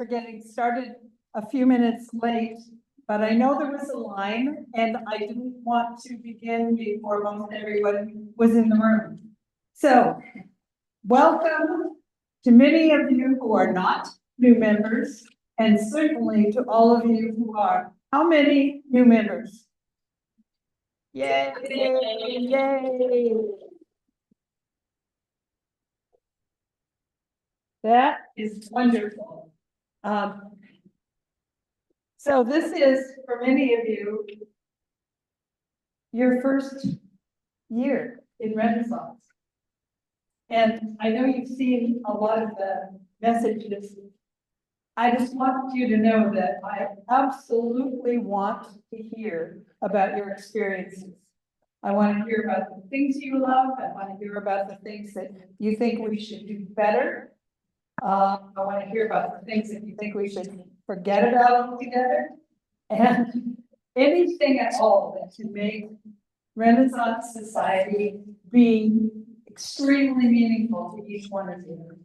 for getting started a few minutes late, but I know there was a line and I didn't want to begin before most everyone was in the room. So, welcome to many of you who are not new members, and certainly to all of you who are. How many new members? Yay, yay, yay. That is wonderful. So this is, for many of you, your first year in Renaissance. And I know you've seen a lot of the messages. I just want you to know that I absolutely want to hear about your experiences. I want to hear about the things you love. I want to hear about the things that you think we should do better. I want to hear about the things that you think we should forget about altogether. And anything at all that can make Renaissance society be extremely meaningful to each one of you.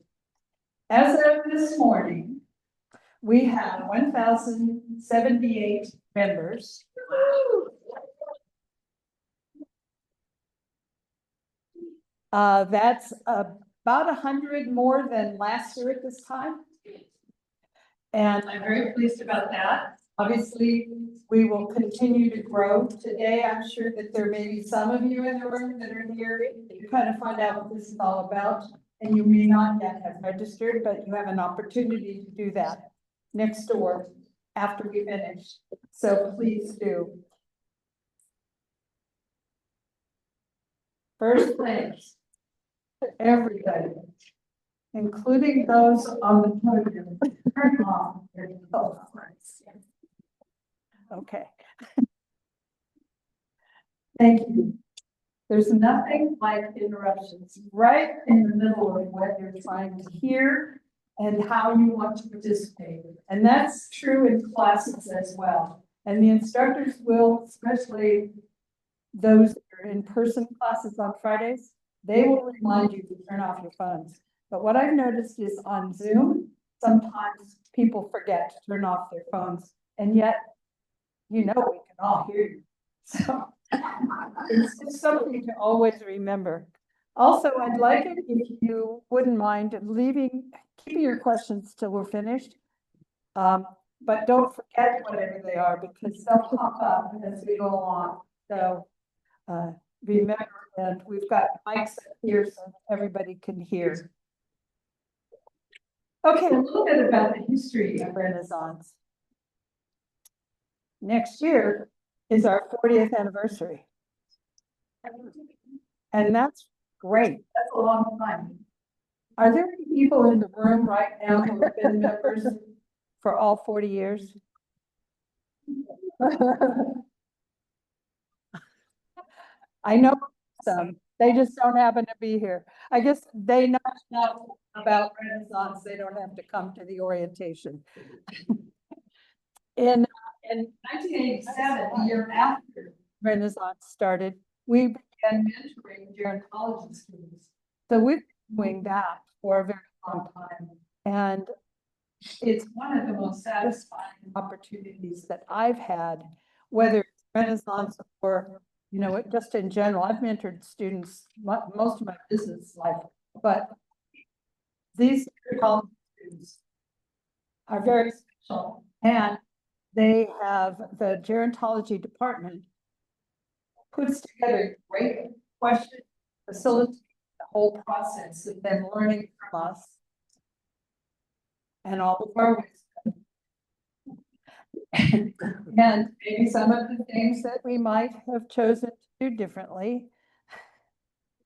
As of this morning, we have 1,078 members. That's about 100 more than last year at this time. And I'm very pleased about that. Obviously, we will continue to grow. Today, I'm sure that there may be some of you in the room that are here to kind of find out what this is all about. And you may not yet have registered, but you have an opportunity to do that next door after we finish. So please do. First, thanks to everybody, including those on the podium. Turn off your telephones. Okay. Thank you. There's nothing like interruptions right in the middle of what you're trying to hear and how you want to participate. And that's true in classes as well. And the instructors will, especially those that are in person classes on Fridays, they will remind you to turn off your phones. But what I've noticed is on Zoom, sometimes people forget to turn off their phones, and yet, you know, we can all hear you. So it's just something to always remember. Also, I'd like it if you wouldn't mind keeping your questions till we're finished. But don't forget whatever they are, because they'll pop up as we go along. So remember, and we've got mics here so everybody can hear. Okay, a little bit about the history of Renaissance. Next year is our 40th anniversary. And that's great. That's a long time. Are there any people in the room right now who have been members for all 40 years? I know some. They just don't happen to be here. I guess they know about Renaissance. They don't have to come to the orientation. In 1987, the year after Renaissance started, we began mentoring gerontology students. So we've been doing that for a very long time. And it's one of the most satisfying opportunities that I've had, whether it's Renaissance or, you know, just in general. I've mentored students most of my business life, but these gerontology students are very special. And they have the gerontology department puts together great questions, facilitates the whole process of them learning from us and all of our wisdom. And maybe some of the things that we might have chosen to do differently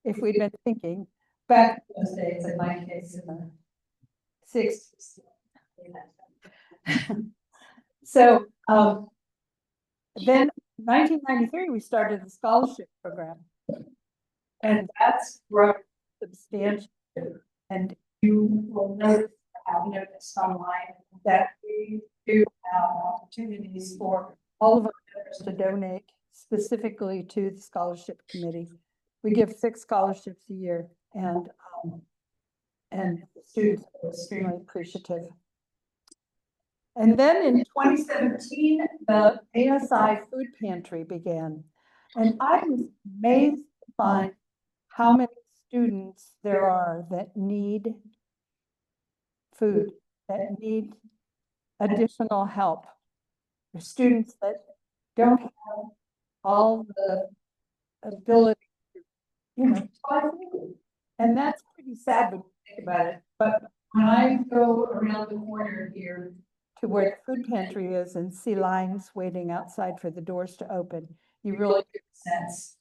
if we'd been thinking back in those days, in my case, in the 60s. So then 1993, we started the scholarship program, and that's grown substantially. And you will notice, have noticed online, that we do have opportunities for all of our members to donate specifically to the scholarship committee. We give 6 scholarships a year, and the students are extremely appreciative. And then in 2017, the ASI Food Pantry began. And I was amazed to find how many students there are that need food, that need additional help. There's students that don't have all the ability to, buy food. And that's pretty sad when you think about it. But when I go around the corner here to where the food pantry is and see lines waiting outside for the doors to open, you really get a sense.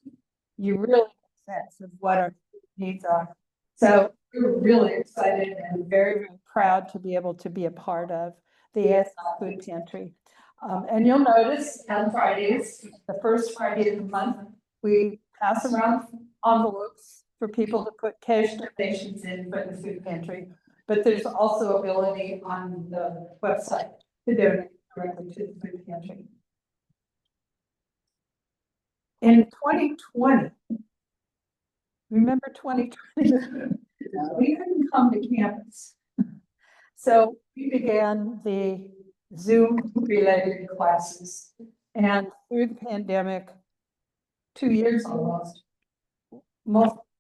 You really get a sense of what our needs are. So we're really excited and very, very proud to be able to be a part of the ASI Food Pantry. And you'll notice on Fridays, the first Friday of the month, we pass around envelopes for people to put cash donations in for the food pantry. But there's also ability on the website to donate directly to the food pantry. In 2020, remember 2020? We couldn't come to campus. So we began the Zoom related classes. And through the pandemic, 2 years almost,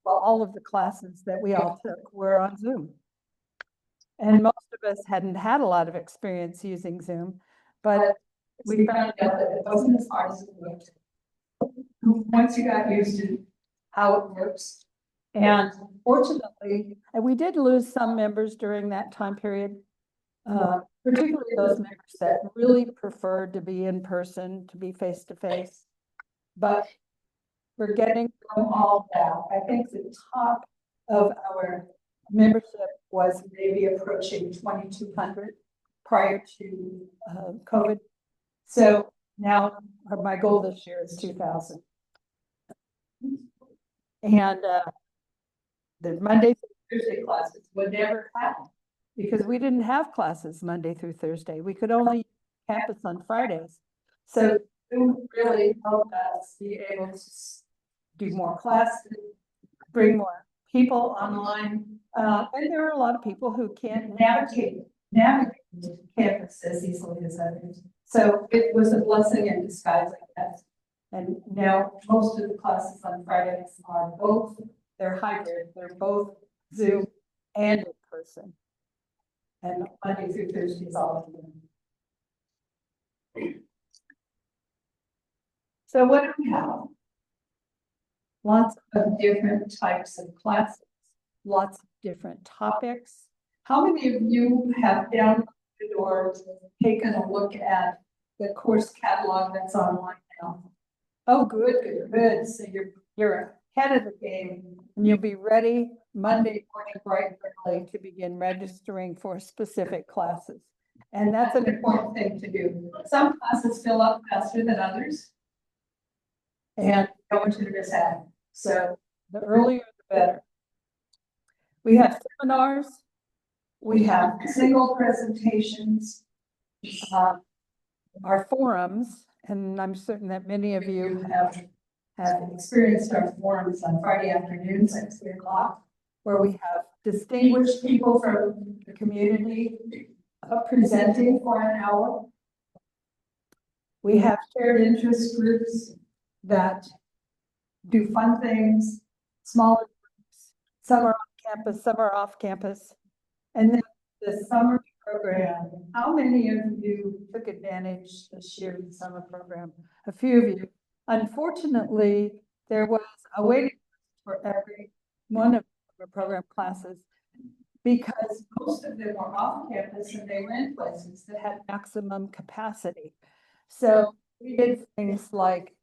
all of the classes that we all took were on Zoom. And most of us hadn't had a lot of experience using Zoom, but we found out that it wasn't as hard as it looked. Once you got used to how it works. And fortunately, and we did lose some members during that time period, particularly those members that really preferred to be in person, to be face to face. But we're getting them all back. I think the top of our membership was maybe approaching 2,200 prior to COVID. So now my goal this year is 2,000. And the Monday through Thursday classes would never happen because we didn't have classes Monday through Thursday. We could only campus on Fridays. So it really helped us be able to do more classes, bring more people online. And there are a lot of people who can't navigate campus as easily as others. So it was a blessing in disguise, I guess. And now most of the classes on Fridays are they're hybrid, they're both Zoom and in person. And Monday through Thursday is all of them. So what do we have? Lots of different types of classes, lots of different topics. How many of you have downloaded or taken a look at the course catalog that's online now? Oh, good. So you're ahead of the game, and you'll be ready Monday morning bright and early to begin registering for specific classes. And that's an important thing to do. Some classes fill up faster than others, and no one should miss out. So the earlier the better. We have seminars, we have single presentations, our forums, and I'm certain that many of you have experienced our forums on Friday afternoons at 3 o'clock, where we have distinguished people from the community presenting for an hour. We have shared interest groups that do fun things, smaller groups. Some are on campus, some are off campus. And then the summer program. How many of you took advantage this year of the summer program? A few of you. Unfortunately, there was a waiting list for every one of the program classes because most of them were off campus and they were in places that had maximum capacity. So we did things like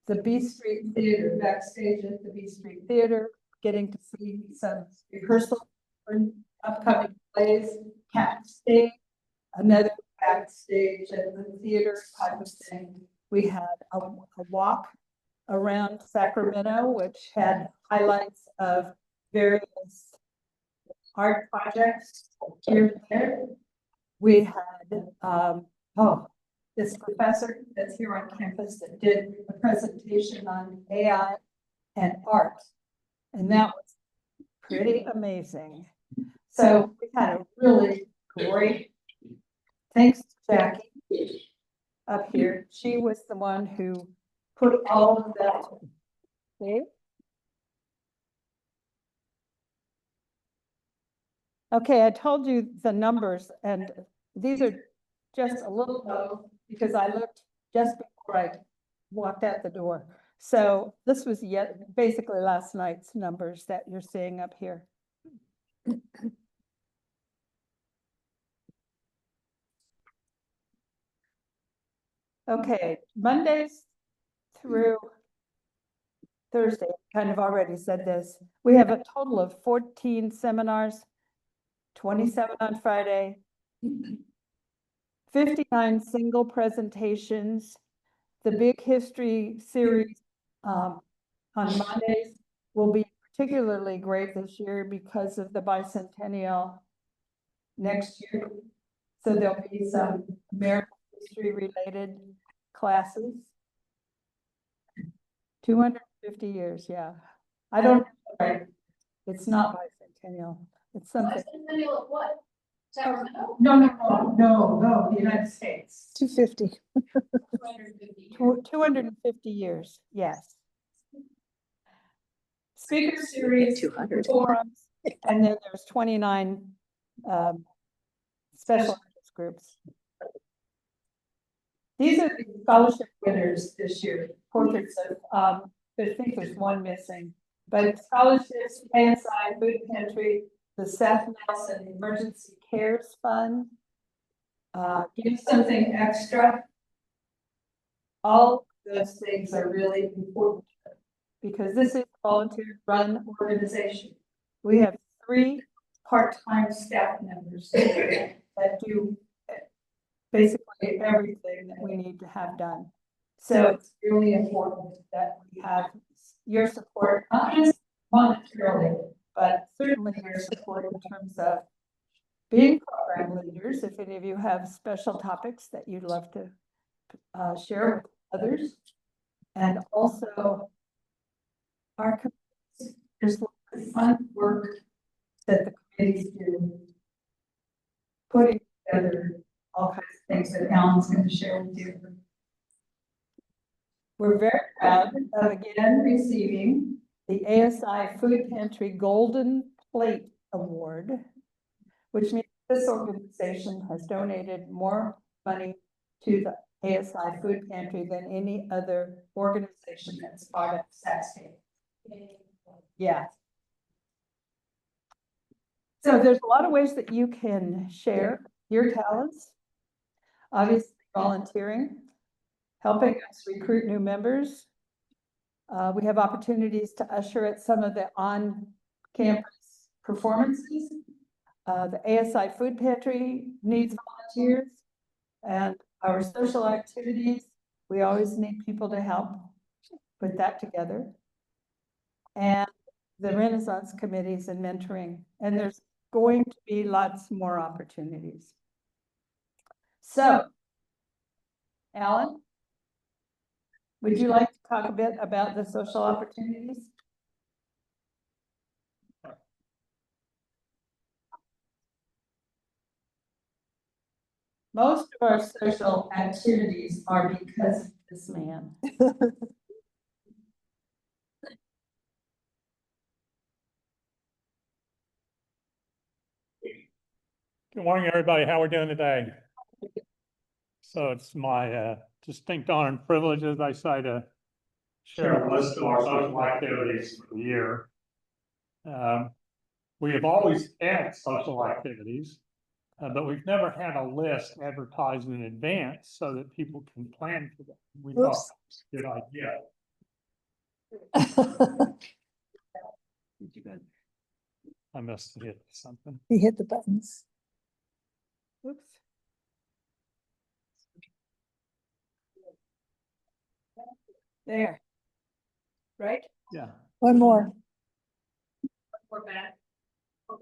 the B Street Theater, backstage at the B Street Theater, getting to see some rehearsal for upcoming plays, backstage, another backstage at the theater type of thing. We had a walk around Sacramento, which had highlights of various art projects here and there. We had, this professor that's here on campus that did a presentation on AI and art. And that was pretty amazing. So we had a really great thanks to Jackie up here. She was the one who put all of that. Okay. Okay, I told you the numbers, and these are just a little low because I looked just before I walked out the door. So this was yet basically last night's numbers that you're seeing up here. Okay, Mondays through Thursday, kind of already said this. We have a total of 14 seminars, 27 on Friday, 59 single presentations. The Big History series on Mondays will be particularly great this year because of the bicentennial next year. So there'll be some American history related classes. 250 years, yeah. I don't know, right? It's not bicentennial. It's something. Bicentennial of what? Sacramento? No, the United States. 250. 250 years, yes. Speaker series, 200. forums, and then there's 29 special interest groups. These are the scholarship winners this year, portraits of, I think there's one missing, but scholarships, ASI, Food Pantry, the Seth Nelson Emergency Cares Fund, Give Something Extra. All those things are really important because this is a volunteer run organization. We have 3 part-time staff members that do basically everything that we need to have done. So it's really important that we have your support, not just monetarily, but certainly your support in terms of being program leaders. If any of you have special topics that you'd love to share with others, and also our committees. There's fun work that the committees do, putting together all kinds of things that Alan's going to share with you. We're very proud of again receiving the ASI Food Pantry Golden Plate Award, which means this organization has donated more money to the ASI Food Pantry than any other organization that's part of SACSTATE. Yeah. So there's a lot of ways that you can share your talents. Obviously, volunteering, helping us recruit new members. We have opportunities to usher at some of the on-campus performances. The ASI Food Pantry needs volunteers, and our social activities, we always need people to help put that together. And the Renaissance committees and mentoring, and there's going to be lots more opportunities. So, Alan, would you like to talk a bit about the social opportunities? Most of our social activities are because of this man. Good morning, everybody. How we're doing today? So it's my distinct honor and privilege, as I say, to share a list of our social activities for the year. We have always had social activities, but we've never had a list advertised in advance so that people can plan for them. We thought that was a good idea. I must have hit something. He hit the buttons. Oops. There. Right? Yeah. One more. We're back. I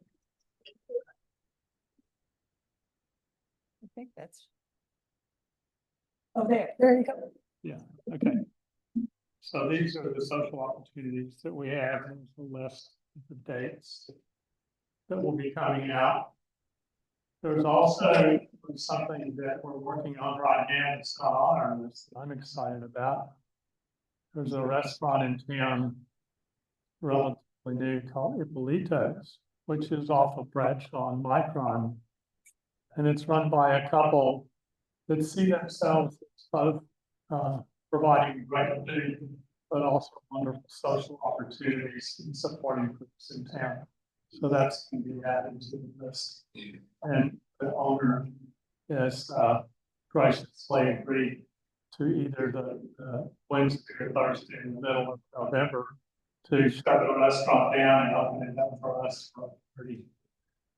think that's. Oh, there. There you go. Yeah, okay. So these are the social opportunities that we have, and the list of the dates that will be coming out. There's also was something that we're working on right now. It's not on our list that I'm excited about. There's a restaurant in town, relatively new, called Ippolito's, which is off of Bradshaw and Micron. And it's run by a couple that see themselves as both providing great food, but also wonderful social opportunities and supporting groups in town. So that's going to be added to the list. And the owner is graciously agreed to either the Wednesday or Thursday in the middle of November to shut the restaurant down and open it up for us for free.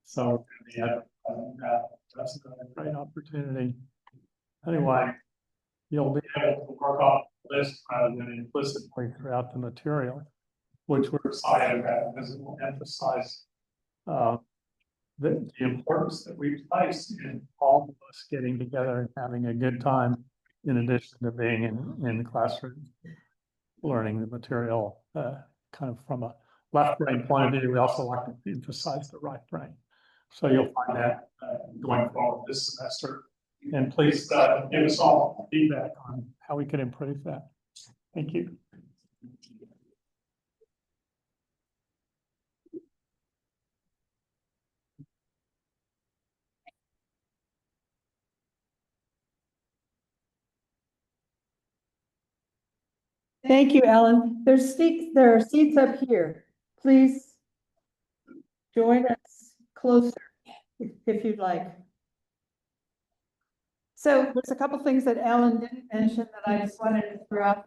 So that's a great opportunity. Anyway, you'll be able to work off the list rather than implicitly throughout the material, which we're excited about because it will emphasize the importance that we place in all of us getting together and having a good time, in addition to being in the classroom, learning the material, kind of from a left brain point of view. We also like to emphasize the right brain. So you'll find that going forward this semester. And please give us all feedback on how we can improve that. Thank you. Thank you, Ellen. There are seats up here. Please join us closer if you'd like. So there's a couple things that Ellen didn't mention that I just wanted to throw out.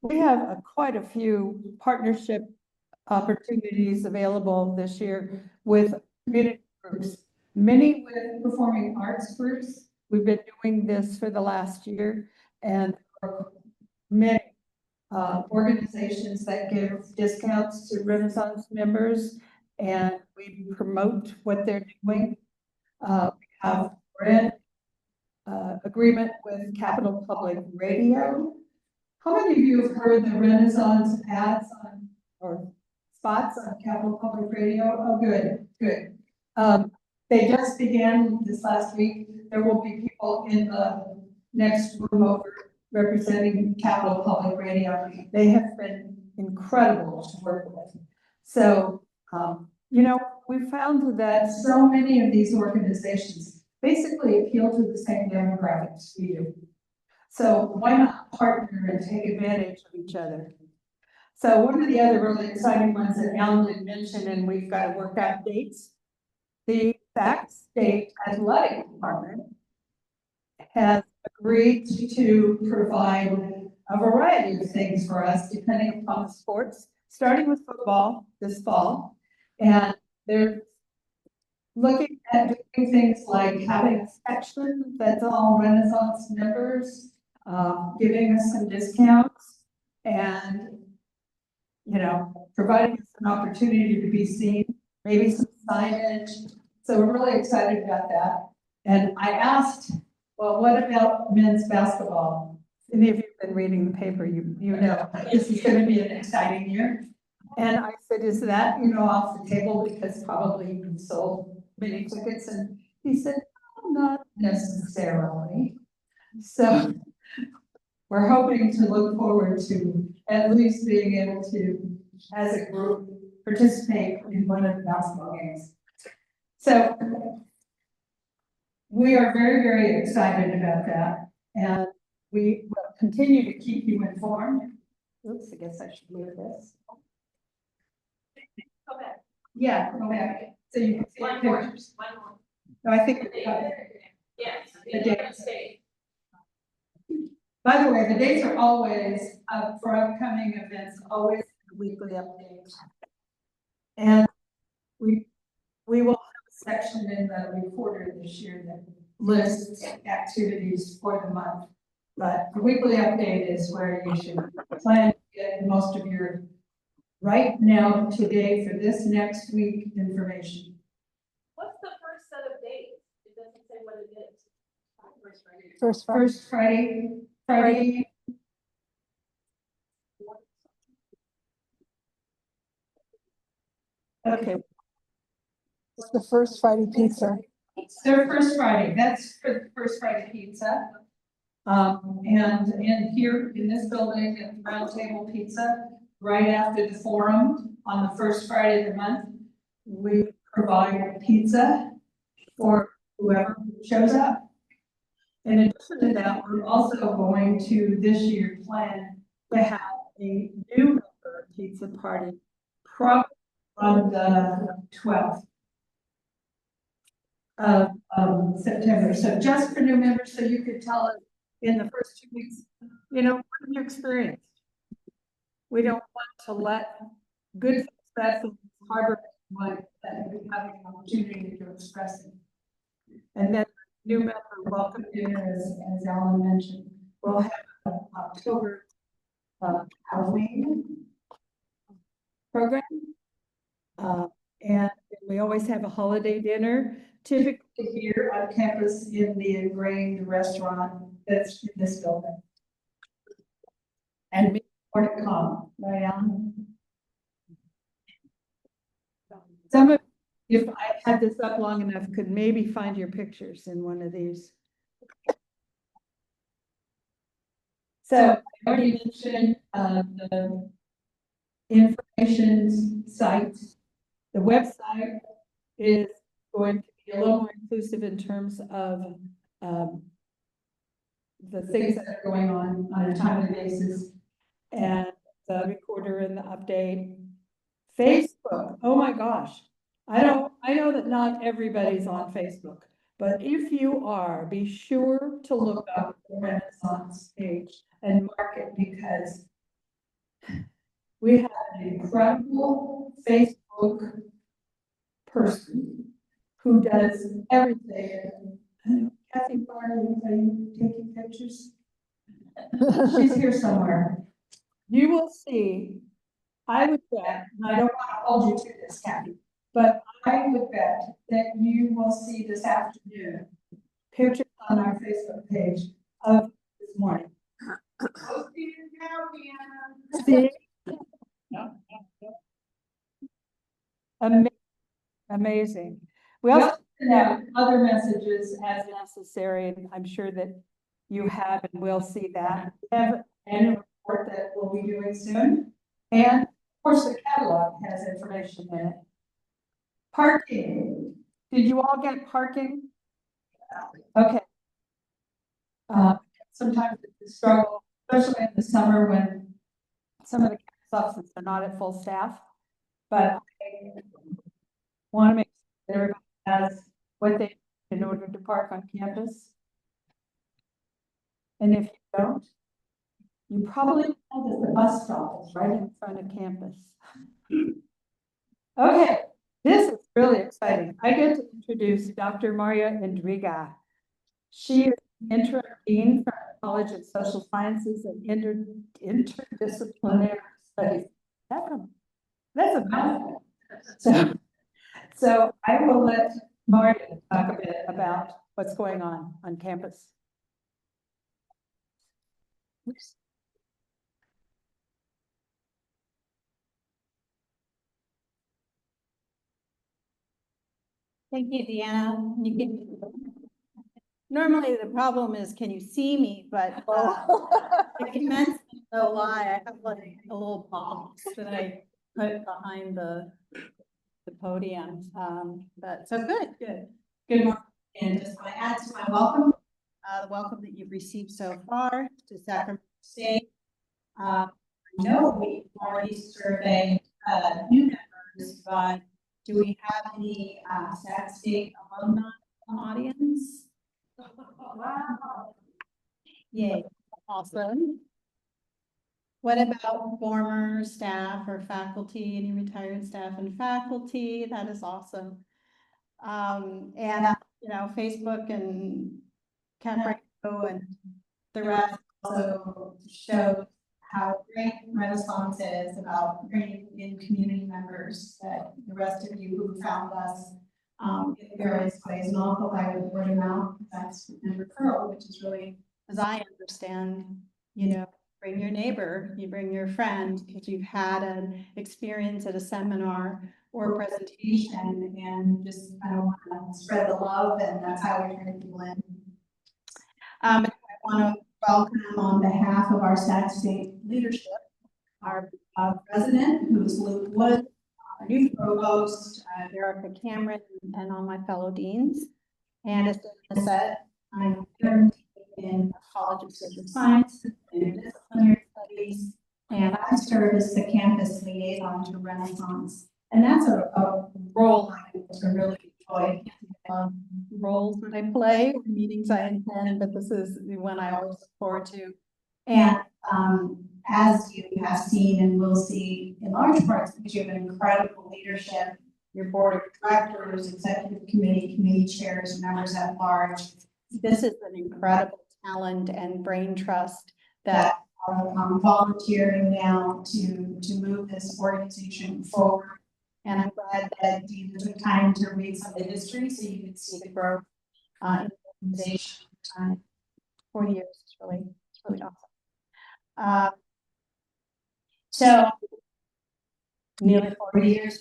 We have quite a few partnership opportunities available this year with community groups, many with performing arts groups. We've been doing this for the last year, and many organizations that give discounts to Renaissance members, and we promote what they're doing. We have read agreement with Capital Public Radio. How many of you have heard the Renaissance ads on or spots on Capital Public Radio? Oh, good, good. They just began this last week. There will be people in the next room over representing Capital Public Radio. They have been incredible to work with. So, you know, we found that so many of these organizations basically appeal to the same demographics we do. So why not partner and take advantage of each other? So one of the other really exciting ones that Alan did mention, and we've got to work out dates. The Sac State Athletic Department has agreed to provide a variety of things for us, depending upon the sports, starting with football this fall. And they're looking at doing things like having a section that's all Renaissance members, giving us some discounts, and, you know, providing us an opportunity to be seen, maybe some signage. So we're really excited about that. And I asked, well, what about men's basketball? Any of you have been reading the paper, you know this is going to be an exciting year. And I said, is that, you know, off the table because probably you sold many tickets? And he said, oh, not necessarily. So we're hoping to look forward to at least being able to, as a group, participate in one of the basketball games. So we are very, very excited about that. And we will continue to keep you informed. Oops, I guess I should move this. Go back. Yeah, go back. So you can see the One more. pictures. One more. No, I think we have it. Yes. The date. State. By the way, the dates are always up for upcoming events, always weekly updates. And we will have a section in the reporter this year that lists activities for the month. But the weekly update is where you should plan to get most of your right now, today, for this next week information. What's the first set of dates? It doesn't say what it is. First Friday. Okay. It's the first Friday pizza. their first Friday, that's for the first Friday pizza. And here in this building at Round Table Pizza, right after the forum on the first Friday of the month, we provide pizza for whoever shows up. In addition to that, we're also going to this year plan to have a new member pizza party, probably on the 12th of September. So just for new members, so you could tell us in the first 2 weeks, you know, what have you experienced? We don't want to let good success harbor one that we have an opportunity to express it. And then new member welcome dinner, as Alan mentioned, we'll have October Halloween program. And we always have a holiday dinner, typically here on campus in the Ingrained restaurant that's in this building. And more to come, right, Alan? Some of, if I had this up long enough, could maybe find your pictures in one of these. So I already mentioned the information site. The website is going to be a little more inclusive in terms of the things that are going on a timely basis, and the recorder and the update. Facebook, oh my gosh. I know that not everybody's on Facebook, but if you are, be sure to look up the Renaissance page and mark it, because we have an incredible Facebook person who does everything. Kathy Barney, are you taking pictures? She's here somewhere. You will see, I would bet, and I don't want to hold you to this, Kathy, but I would bet that you will see this afternoon pictures on our Facebook page of this morning. See? Amazing. We also have other messages as necessary, and I'm sure that you have and will see that. We have an annual report that we'll be doing soon. And of course, the catalog has information in it. Parking. Did you all get parking? Okay. Sometimes it's a struggle, especially in the summer when some of the campus offices are not at full staff. But I want to make sure that everybody has what they need in order to park on campus. And if you don't, you probably know that the bus stop is right in front of campus. Okay, this is really exciting. I get to introduce Dr. Maria Indriga. She is interim dean for the College of Social Sciences and Interdisciplinary Studies. That's a mouthful. So I will let Maria talk a bit about what's going on campus. Oops. Thank you, Deanna. Normally the problem is, can you see me? But the commencement, no lie, I have like a little box that I put behind the podium. But so good morning. And just want to add to my welcome, the welcome that you've received so far to Sacramento State. I know we've already surveyed new members, but do we have any Sac State alumni in the audience? Wow. Yay, awesome. What about former staff or faculty, any retired staff and faculty? That is awesome. And you know, Facebook and CapRadio and the rest also show how great Renaissance is about bringing in community members, that the rest of you who found us in various ways, and also by word of mouth, that's and referral, which is really, as I understand, you know, bring your neighbor, you bring your friend, because you've had an experience at a seminar or presentation, and just kind of want to spread the love, and that's how we bring people in. I want to welcome on behalf of our Sac State leadership, our president, who's Luke Wood, our new provost, Erica Cameron, and all my fellow deans. And as Dana said, I'm here in College of Social Sciences and Disciplinary Studies, and I serve as the campus liaison to Renaissance. And that's a role I really enjoy. Roles that I play, meetings I attend, but this is one I always look forward to. And as you have seen and will see in large parts, because you have an incredible leadership, your board of directors, executive committee, committee chairs, members at large. This is an incredible talent and brain trust that are volunteering now to move this organization forward. And I'm glad that you took time to read some of the history so you can see the growth in the organization. 40 years is really awesome. So nearly 40 years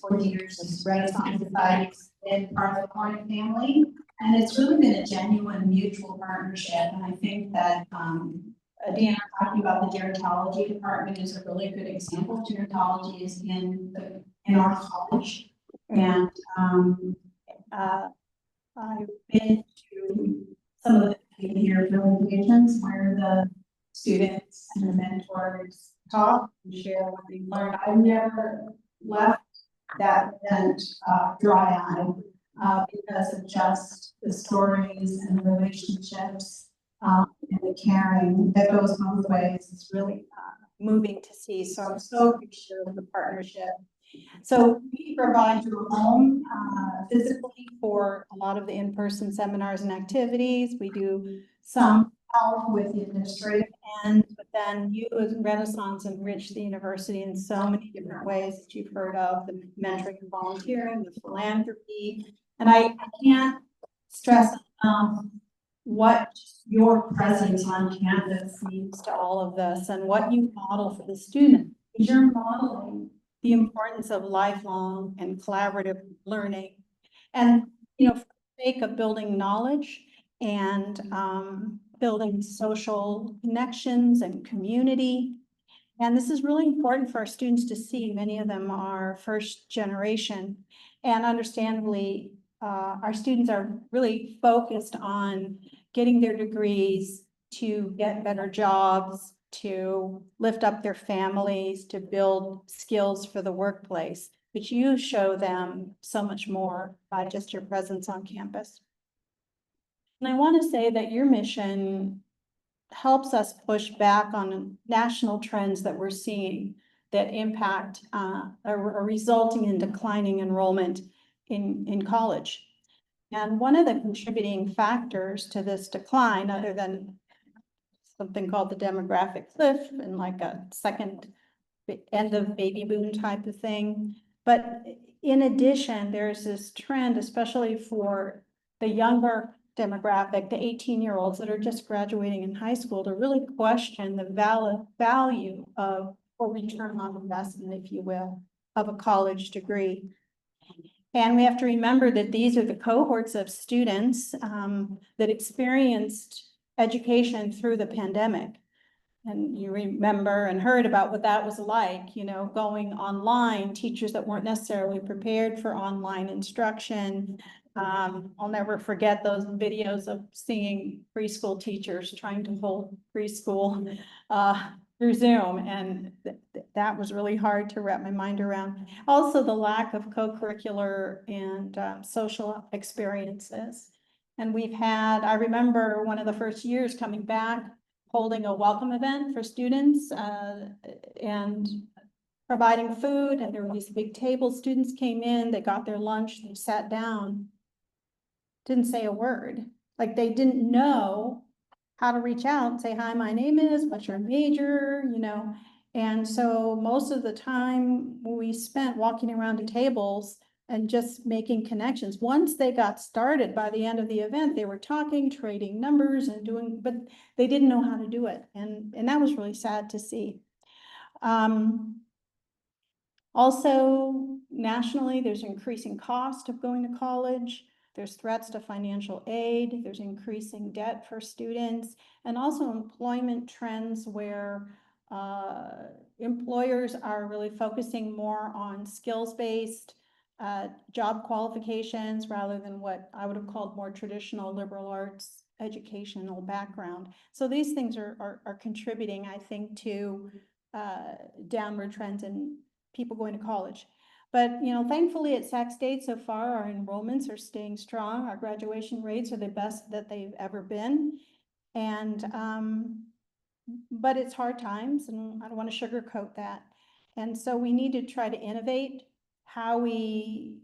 of Renaissance Society has been part of the Corning family, and it's really been a genuine mutual partnership. And I think that Deanna talking about the gerontology department is a really good example. Gerontology is in our college, and I've been to some of the behavior presentations where the students and the mentors talk and share what they learned. I've never left that event dry-eyed because of just the stories and the relationships and the caring that goes both ways. It's really moving to see. So I'm so appreciative of the partnership. So we provide your home physically for a lot of the in-person seminars and activities. We do some help with the administrative end, but then you as Renaissance enrich the university in so many different ways that you've heard of, the mentoring and volunteering, the philanthropy. And I can't stress what your presence on campus means to all of this and what you model for the student. You're modeling the importance of lifelong and collaborative learning. And, you know, for the sake of building knowledge and building social connections and community. And this is really important for our students to see. Many of them are first generation, and understandably, our students are really focused on getting their degrees to get better jobs, to lift up their families, to build skills for the workplace. But you show them so much more by just your presence on campus. And I want to say that your mission helps us push back on national trends that we're seeing that impact are resulting in declining enrollment in college. And one of the contributing factors to this decline, other than something called the demographic cliff and like a second end of baby boom type of thing. But in addition, there's this trend, especially for the younger demographic, the 18-year-olds that are just graduating in high school, to really question the value of, or return on investment, if you will, of a college degree. And we have to remember that these are the cohorts of students that experienced education through the pandemic. And you remember and heard about what that was like, you know, going online, teachers that weren't necessarily prepared for online instruction. I'll never forget those videos of seeing preschool teachers trying to hold preschool through Zoom, and that was really hard to wrap my mind around. Also, the lack of co-curricular and social experiences. And we've had, I remember one of the first years coming back, holding a welcome event for students and providing food, and there were these big tables. Students came in, they got their lunch, they sat down, didn't say a word. Like they didn't know how to reach out and say, hi, my name is, what's your major, you know? And so most of the time we spent walking around to tables and just making connections. Once they got started, by the end of the event, they were talking, trading numbers and doing, but they didn't know how to do it. And that was really sad to see. Also, nationally, there's increasing cost of going to college. There's threats to financial aid. There's increasing debt for students, and also employment trends where employers are really focusing more on skills-based job qualifications rather than what I would have called more traditional liberal arts educational background. So these things are contributing, I think, to downward trends in people going to college. But, you know, thankfully at Sac State so far, our enrollments are staying strong. Our graduation rates are the best that they've ever been. And, but it's hard times, and I don't want to sugarcoat that. And so we need to try to innovate how we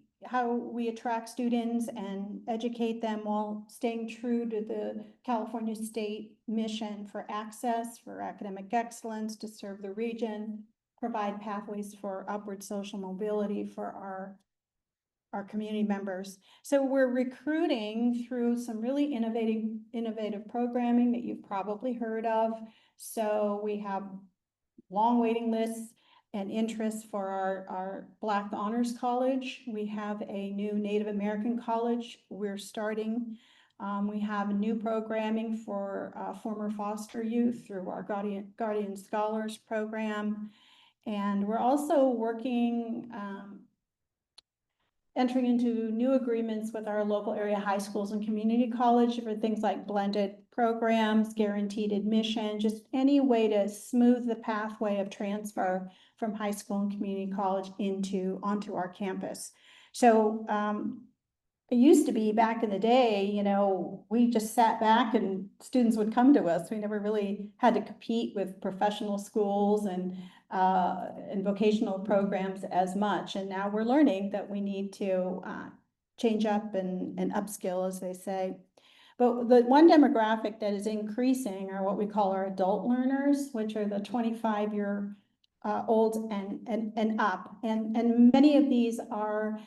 attract students and educate them while staying true to the California State mission for access, for academic excellence, to serve the region, provide pathways for upward social mobility for our community members. So we're recruiting through some really innovative programming that you've probably heard of. So we have long waiting lists and interest for our Black Honors College. We have a new Native American college we're starting. We have new programming for former foster youth through our Guardian Scholars program. And we're also working, entering into new agreements with our local area high schools and community college for things like blended programs, guaranteed admission, just any way to smooth the pathway of transfer from high school and community college onto our campus. So it used to be back in the day, you know, we just sat back and students would come to us. We never really had to compete with professional schools and vocational programs as much. And now we're learning that we need to change up and upskill, as they say. But the one demographic that is increasing are what we call our adult learners, which are the 25-year old and up. And many of these are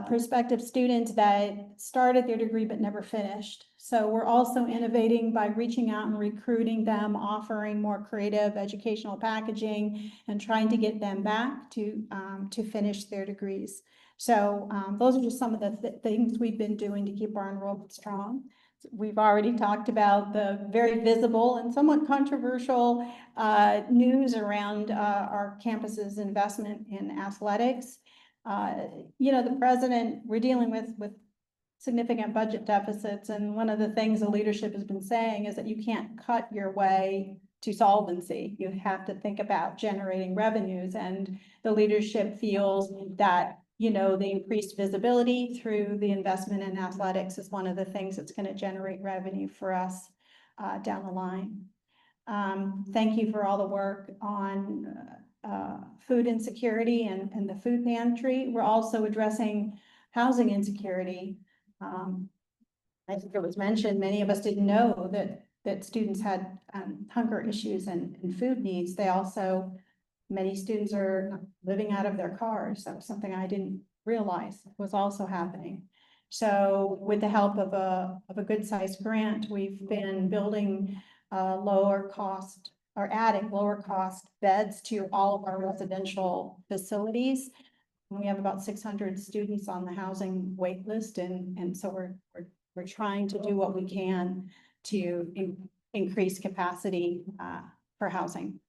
prospective students that started their degree but never finished. So we're also innovating by reaching out and recruiting them, offering more creative educational packaging, and trying to get them back to finish their degrees. So those are just some of the things we've been doing to keep our enrollment strong. We've already talked about the very visible and somewhat controversial news around our campus's investment in athletics. You know, the president, we're dealing with significant budget deficits. And one of the things the leadership has been saying is that you can't cut your way to solvency. You have to think about generating revenues. And the leadership feels that, you know, the increased visibility through the investment in athletics is one of the things that's going to generate revenue for us down the line. Thank you for all the work on food insecurity and the food pantry. We're also addressing housing insecurity. I think it was mentioned, many of us didn't know that students had hunger issues and food needs. They also, many students are living out of their cars. That was something I didn't realize was also happening. So with the help of a good sized grant, we've been building lower cost or adding lower cost beds to all of our residential facilities. We have about 600 students on the housing wait list, and so we're trying to do what we can to increase capacity for housing.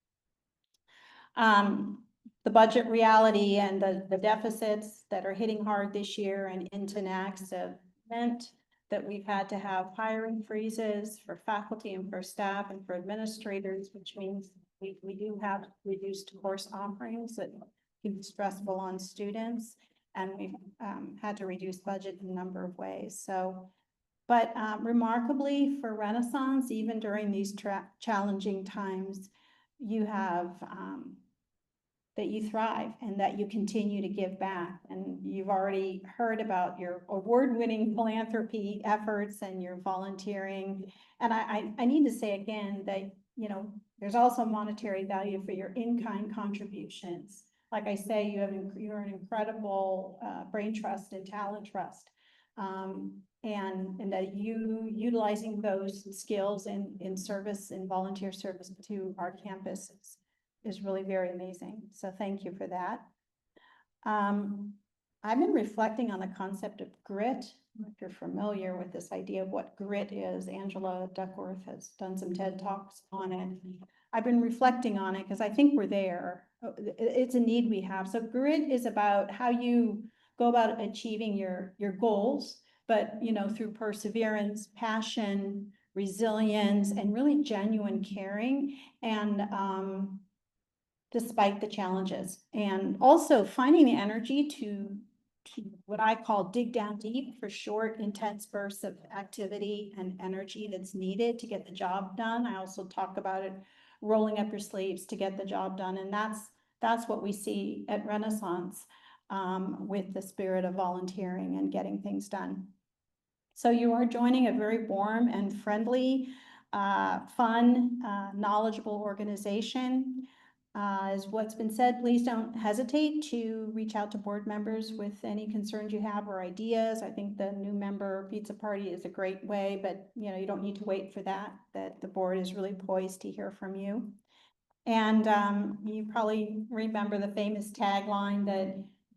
The budget reality and the deficits that are hitting hard this year and into next have meant that we've had to have hiring freezes for faculty and for staff and for administrators, which means we do have reduced course offerings that can be stressful on students, and we've had to reduce budget in a number of ways. So, but remarkably for Renaissance, even during these challenging times, you have that you thrive and that you continue to give back. And you've already heard about your award-winning philanthropy efforts and your volunteering. And I need to say again that, you know, there's also monetary value for your in-kind contributions. like I say, you're an incredible, brain trust and talent trust. And that you utilizing those skills in service, in volunteer service to our campus is really very amazing. So thank you for that. I've been reflecting on the concept of grit. If you're familiar with this idea of what grit is, Angela Duckworth has done some TED Talks on it. I've been reflecting on it because I think we're there. It's a need we have. So grit is about how you go about achieving your goals, but through perseverance, passion, resilience, and really genuine caring, and despite the challenges, and also finding the energy to what I call dig down deep for short, intense bursts of activity and energy that's needed to get the job done. I also talk about it, rolling up your sleeves to get the job done. And that's what we see at Renaissance, with the spirit of volunteering and getting things done. So you are joining a very warm and friendly, fun, knowledgeable organization. As what's been said, please don't hesitate to reach out to board members with any concerns you have or ideas. I think the new member pizza party is a great way, but you don't need to wait for that the board is really poised to hear from you. And you probably remember the famous tagline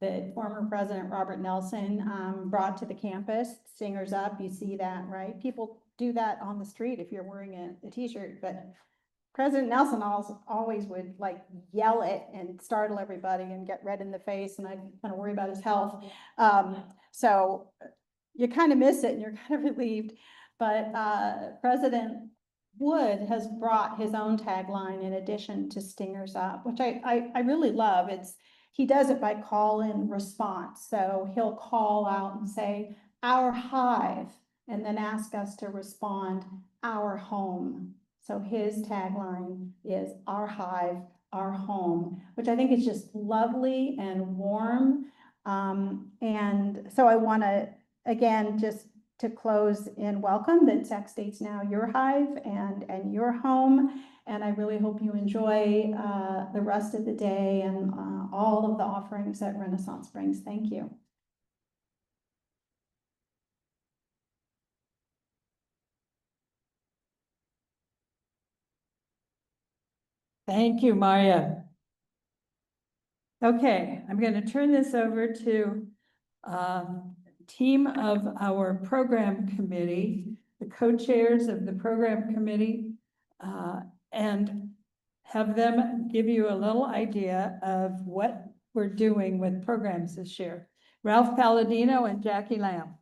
that former President Robert Nelson brought to the campus, "Singers up." You see that, right? People do that on the street if you're wearing a t-shirt, but President Nelson always would yell it and startle everybody and get red in the face, and I kind of worry about his health. So you kind of miss it and you're kind of relieved. But President Wood has brought his own tagline in addition to "Stingers Up," which I really love. He does it by call and response. So he'll call out and say, "Our hive," and then ask us to respond, "Our home." So his tagline is "Our hive, our home," which I think is just lovely and warm. And so I want to, again, just to close and welcome that Sac State's now your hive and your home. And I really hope you enjoy the rest of the day and all of the offerings that Renaissance brings. Thank you. Thank you, Maya. Okay, I'm going to turn this over to team of our program committee, the co-chairs of the program committee, and have them give you a little idea of what we're doing with programs this year. Ralph Palladino and Jackie Lamb.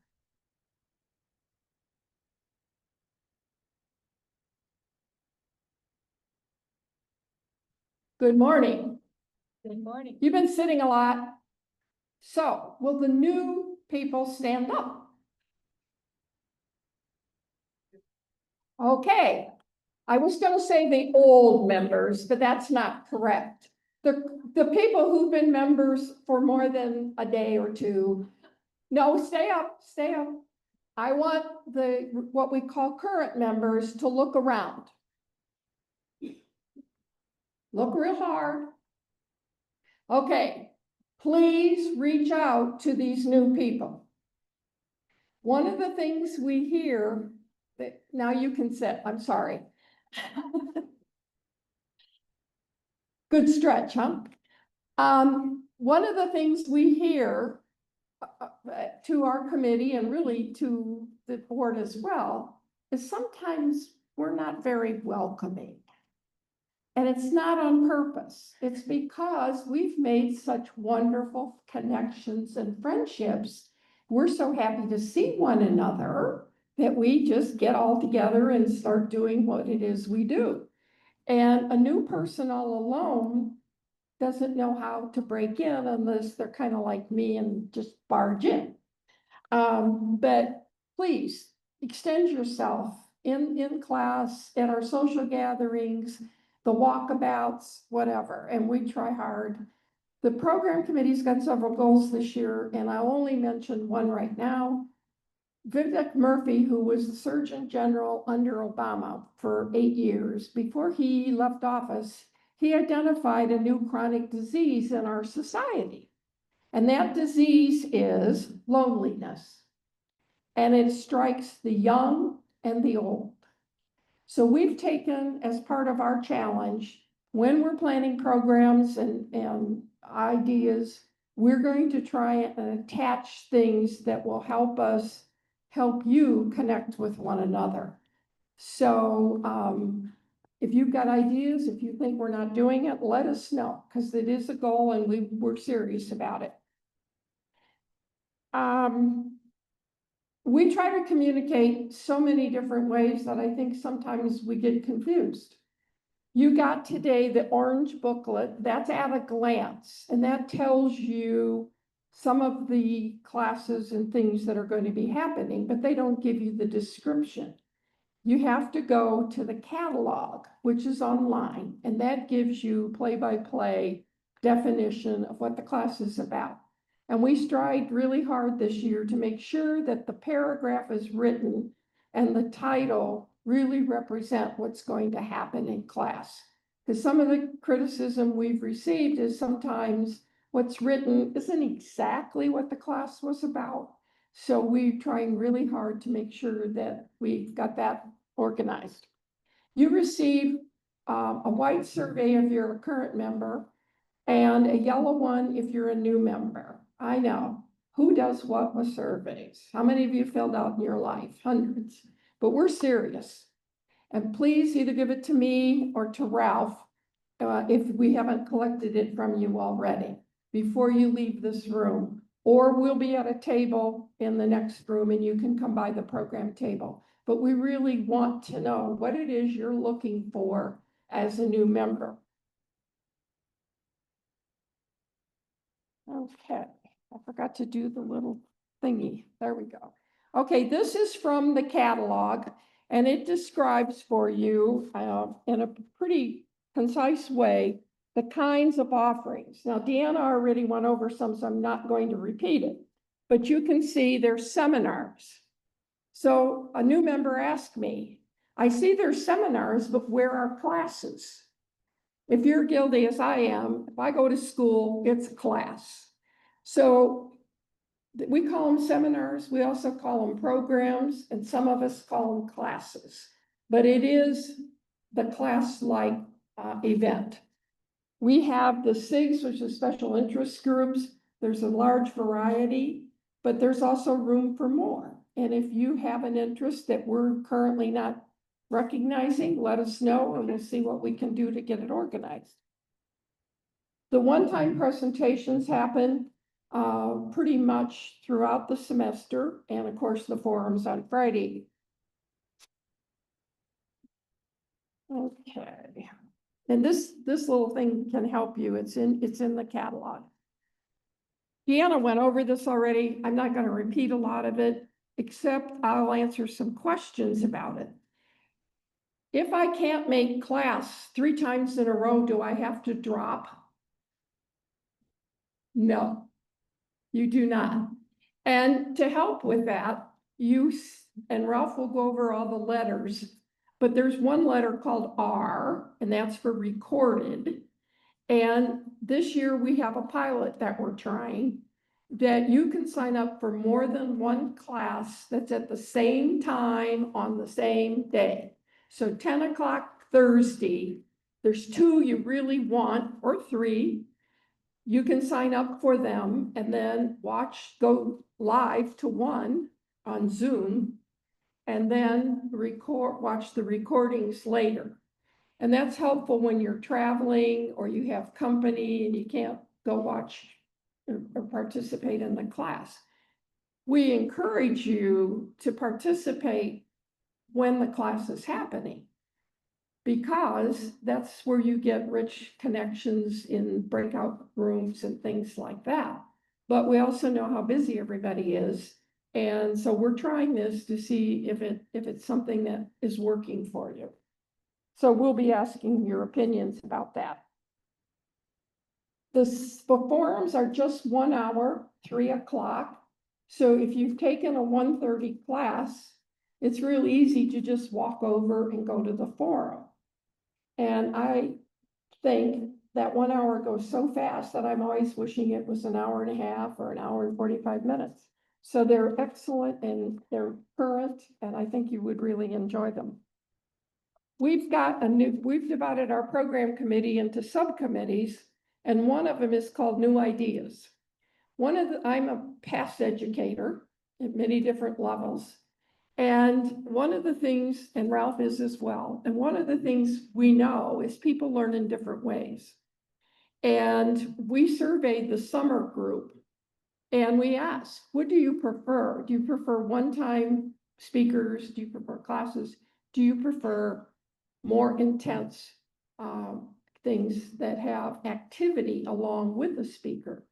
Good morning. Good morning. You've been sitting a lot. So will the new people stand up? Okay. I was going to say the old members, but that's not correct. The people who've been members for more than a day or two. No, stay up, stay up. I want what we call current members to look around. Look real hard. Okay, please reach out to these new people. One of the things we hear, now you can sit, I'm sorry. Good stretch, huh? One of the things we hear to our committee and really to the board as well is sometimes we're not very welcoming. And it's not on purpose. It's because we've made such wonderful connections and friendships. We're so happy to see one another that we just get all together and start doing what it is we do. And a new person all alone doesn't know how to break in unless they're kind of like me and just barge in. But please extend yourself in class, at our social gatherings, the walkabouts, whatever, and we try hard. The program committee's got several goals this year, and I'll only mention one right now. Vivek Murthy, who was the Surgeon General under Obama for 8 years, before he left office, he identified a new chronic disease in our society. And that disease is loneliness. And it strikes the young and the old. So we've taken, as part of our challenge, when we're planning programs and ideas, we're going to try and attach things that will help us help you connect with one another. So if you've got ideas, if you think we're not doing it, let us know, because it is a goal and we're serious about it. We try to communicate so many different ways that I think sometimes we get confused. You got today the orange booklet, that's at a glance, and that tells you some of the classes and things that are going to be happening, but they don't give you the description. You have to go to the catalog, which is online, and that gives you play-by-play definition of what the class is about. And we strived really hard this year to make sure that the paragraph is written and the title really represent what's going to happen in class. Because some of the criticism we've received is sometimes what's written isn't exactly what the class was about. So we're trying really hard to make sure that we've got that organized. You receive a white survey if you're a current member and a yellow one if you're a new member. I know, who does what with surveys? How many of you filled out in your life? Hundreds, but we're serious. And please either give it to me or to Ralph if we haven't collected it from you already before you leave this room. Or we'll be at a table in the next room and you can come by the program table. But we really want to know what it is you're looking for as a new member. Okay, I forgot to do the little thingy. There we go. Okay, this is from the catalog and it describes for you in a pretty concise way the kinds of offerings. Now, Deanna already went over some, so I'm not going to repeat it, but you can see there's seminars. So a new member asked me, I see there's seminars, but where are classes? If you're guilty as I am, if I go to school, it's a class. So we call them seminars. We also call them programs, and some of us call them classes. But it is the class-like event. We have the SIGs, which is special interest groups. There's a large variety, but there's also room for more. And if you have an interest that we're currently not recognizing, let us know and we'll see what we can do to get it organized. The one-time presentations happen pretty much throughout the semester, and of course the forums on Friday. Okay, and this little thing can help you. It's in the catalog. Deanna went over this already. I'm not going to repeat a lot of it, except I'll answer some questions about it. If I can't make class 3 times in a row, do I have to drop? No, you do not. And to help with that, you and Ralph will go over all the letters, but there's one letter called R, and that's for recorded. And this year we have a pilot that we're trying that you can sign up for more than one class that's at the same time on the same day. So 10 o'clock Thursday, there's 2 you really want, or 3. You can sign up for them and then go live to one on Zoom and then watch the recordings later. And that's helpful when you're traveling or you have company and you can't go watch or participate in the class. We encourage you to participate when the class is happening, because that's where you get rich connections in breakout rooms and things like that. But we also know how busy everybody is. And so we're trying this to see if it's something that is working for you. So we'll be asking your opinions about that. The forums are just 1 hour, 3 o'clock. So if you've taken a 1:30 class, it's real easy to just walk over and go to the forum. And I think that 1 hour goes so fast that I'm always wishing it was an hour and a half or an hour and 45 minutes. So they're excellent and they're current, and I think you would really enjoy them. We've divided our program committee into subcommittees, and one of them is called New Ideas. I'm a past educator at many different levels. And one of the things, and Ralph is as well, and one of the things we know is people learn in different ways. And we surveyed the summer group and we asked, what do you prefer? Do you prefer one-time speakers? Do you prefer classes? Do you prefer more intense things that have activity along with the speaker?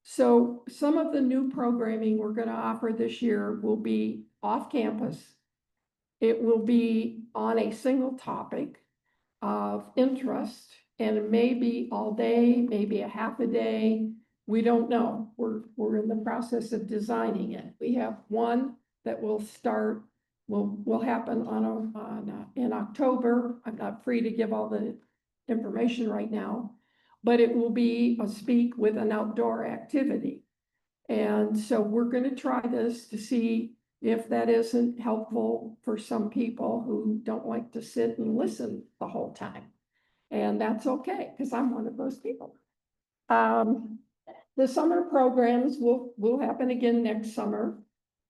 So some of the new programming we're going to offer this year will be off campus. It will be on a single topic of interest, and it may be all day, maybe a half a day. We don't know. We're in the process of designing it. We have one that will happen in October. I'm not free to give all the information right now, but it will be a speak with an outdoor activity. And so we're going to try this to see if that isn't helpful for some people who don't like to sit and listen the whole time. And that's okay, because I'm one of those people. The summer programs will happen again next summer.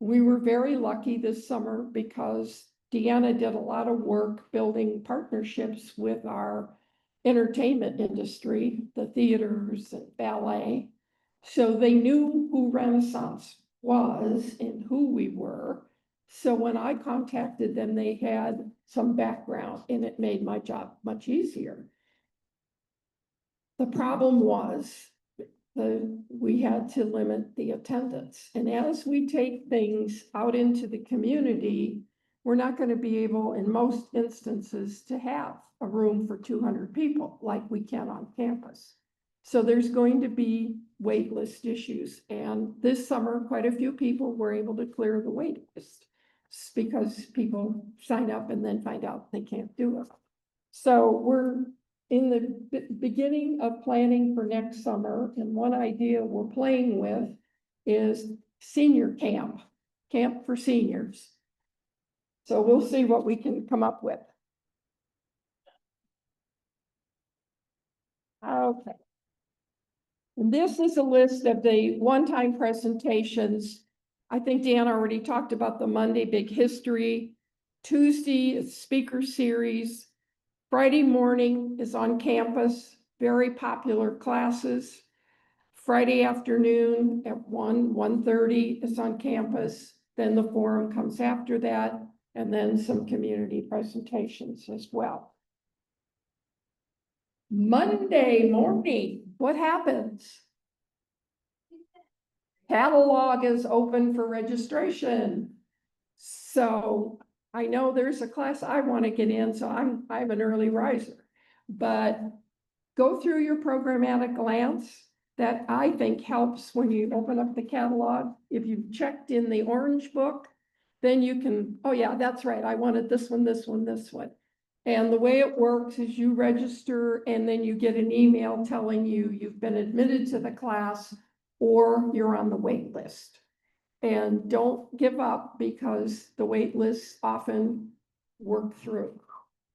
We were very lucky this summer because Deanna did a lot of work building partnerships with our entertainment industry, the theaters and ballet. So they knew who Renaissance was and who we were. So when I contacted them, they had some background and it made my job much easier. The problem was we had to limit the attendance. And as we take things out into the community, we're not going to be able, in most instances, to have a room for 200 people like we can on campus. So there's going to be wait list issues. And this summer, quite a few people were able to clear the wait list because people sign up and then find out they can't do it. So we're in the beginning of planning for next summer. And one idea we're playing with is senior camp for seniors. So we'll see what we can come up with. Okay. And this is a list of the one-time presentations. I think Dan already talked about the Monday Big History. Tuesday is speaker series. Friday morning is on campus, very popular classes. Friday afternoon at 1:30 is on campus. Then the forum comes after that, and then some community presentations as well. Monday morning, what happens? Catalog is open for registration. So I know there's a class I want to get in, so I'm an early riser. But go through your program at a glance. That I think helps when you open up the catalog. If you've checked in the orange book, then you can, oh yeah, that's right, I wanted this one, this one, this one. And the way it works is you register and then you get an email telling you you've been admitted to the class or you're on the wait list. And don't give up because the wait lists often work through.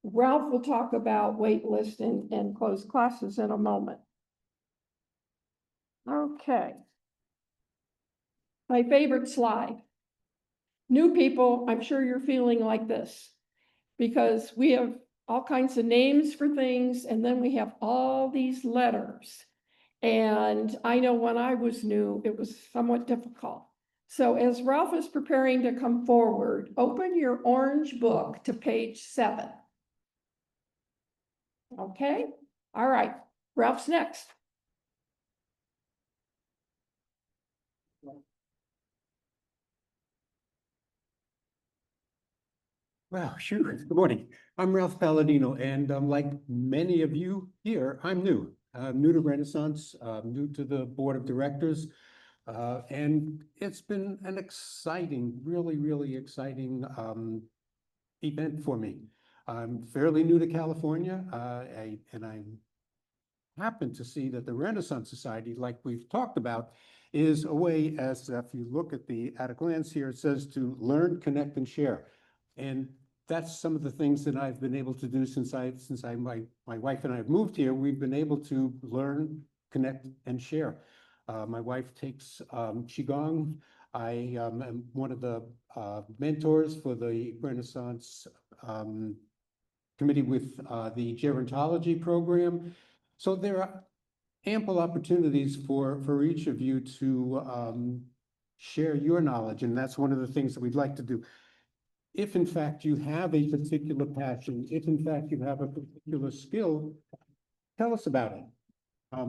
Ralph will talk about wait list and closed classes in a moment. Okay. My favorite slide. New people, I'm sure you're feeling like this because we have all kinds of names for things and then we have all these letters. And I know when I was new, it was somewhat difficult. So as Ralph is preparing to come forward, open your orange book to page 7. Okay, all right, Ralph's next. Wow, shoot, good morning. I'm Ralph Palladino, and like many of you here, I'm new. New to Renaissance, new to the board of directors. And it's been an exciting, really exciting event for me. I'm fairly new to California, and I'm happen to see that the Renaissance Society, like we've talked about, is a way, as if you look at a glance here, it says to learn, connect, and share. And that's some of the things that I've been able to do since my wife and I have moved here. We've been able to learn, connect, and share. My wife takes Qigong. I am one of the mentors for the Renaissance committee with the gerontology program. So there are ample opportunities for each of you to share your knowledge, and that's one of the things that we'd like to do. If in fact you have a particular passion, if in fact you have a particular skill, tell us about it.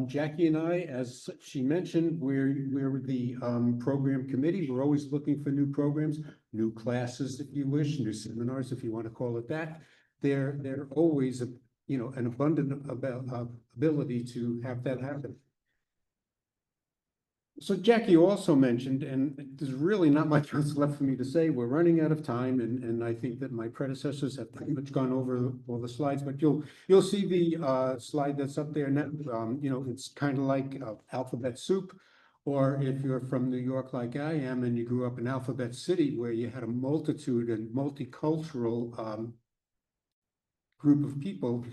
Jackie and I, as she mentioned, we're the program committee. We're always looking for new programs, new classes, if you wish, new seminars, if you want to call it that. They're always, an abundant ability to have that happen. So Jackie also mentioned, and there's really not much else left for me to say. We're running out of time, and I think that my predecessors have pretty much gone over all the slides, but you'll see the slide that's up there now. It's kind of like alphabet soup, or if you're from New York like I am, and you grew up in Alphabet City, where you had a multitude and multicultural group of people,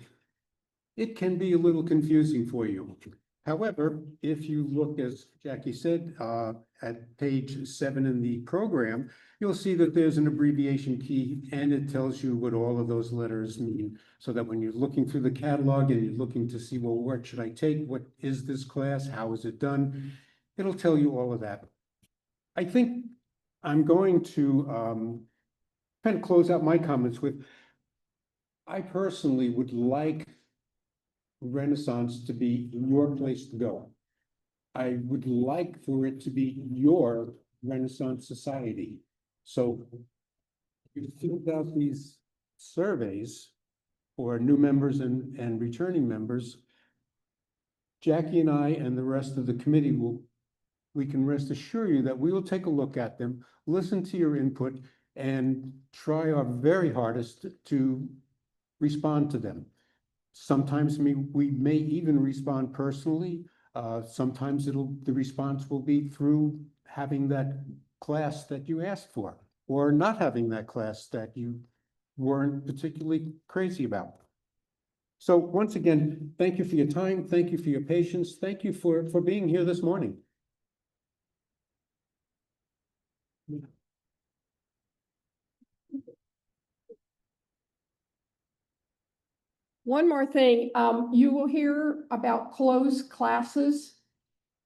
it can be a little confusing for you. However, if you look, as Jackie said, at page 7 in the program, you'll see that there's an abbreviation key, and it tells you what all of those letters mean. So that when you're looking through the catalog and you're looking to see, well, what should I take? What is this class? How is it done? It'll tell you all of that. I think I'm going to kind of close out my comments with, I personally would like Renaissance to be your place to go. I would like for it to be your Renaissance Society. So you filled out these surveys for new members and returning members. Jackie and I and the rest of the committee we can rest assure you that we will take a look at them, listen to your input, and try our very hardest to respond to them. Sometimes we may even respond personally. Sometimes the response will be through having that class that you asked for, or not having that class that you weren't particularly crazy about. So once again, thank you for your time. Thank you for your patience. Thank you for being here this morning. One more thing, you will hear about closed classes.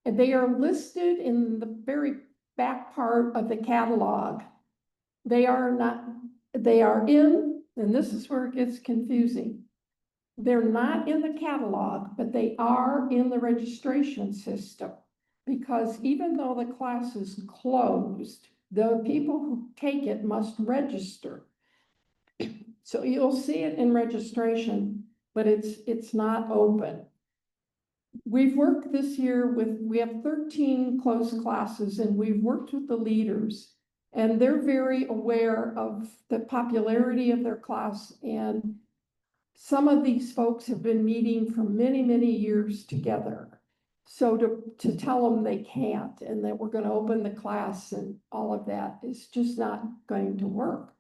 And they are listed in the very back part of the catalog. They are in, and this is where it gets confusing. They're not in the catalog, but they are in the registration system. Because even though the class is closed, the people who take it must register. So you'll see it in registration, but it's not open. We've worked this year we have 13 closed classes, and we've worked with the leaders, and they're very aware of the popularity of their class. And some of these folks have been meeting for many, many years together. So to tell them they can't, and that we're going to open the class and all of that is just not going to work.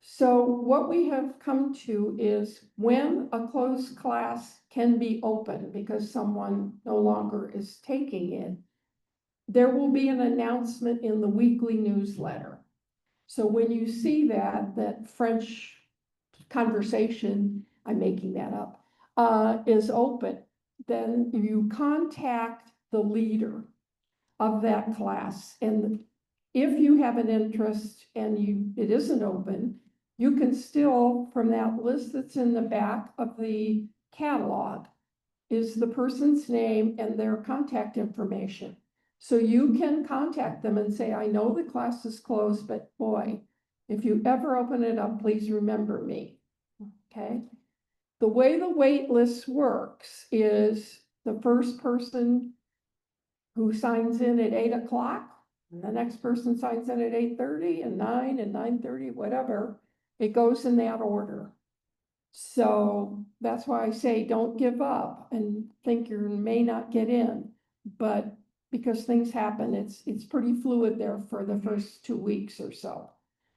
So what we have come to is when a closed class can be open because someone no longer is taking it, there will be an announcement in the weekly newsletter. So when you see that French conversation, I'm making that up, is open, then you contact the leader of that class. And if you have an interest and it isn't open, you can still, from that list that's in the back of the catalog, is the person's name and their contact information. So you can contact them and say, I know the class is closed, but boy, if you ever open it up, please remember me, okay? The way the wait list works is the first person who signs in at 8 o'clock, and the next person signs in at 8:30 and 9 and 9:30, whatever. It goes in that order. So that's why I say don't give up and think you may not get in. But because things happen, it's pretty fluid there for the first 2 weeks or so.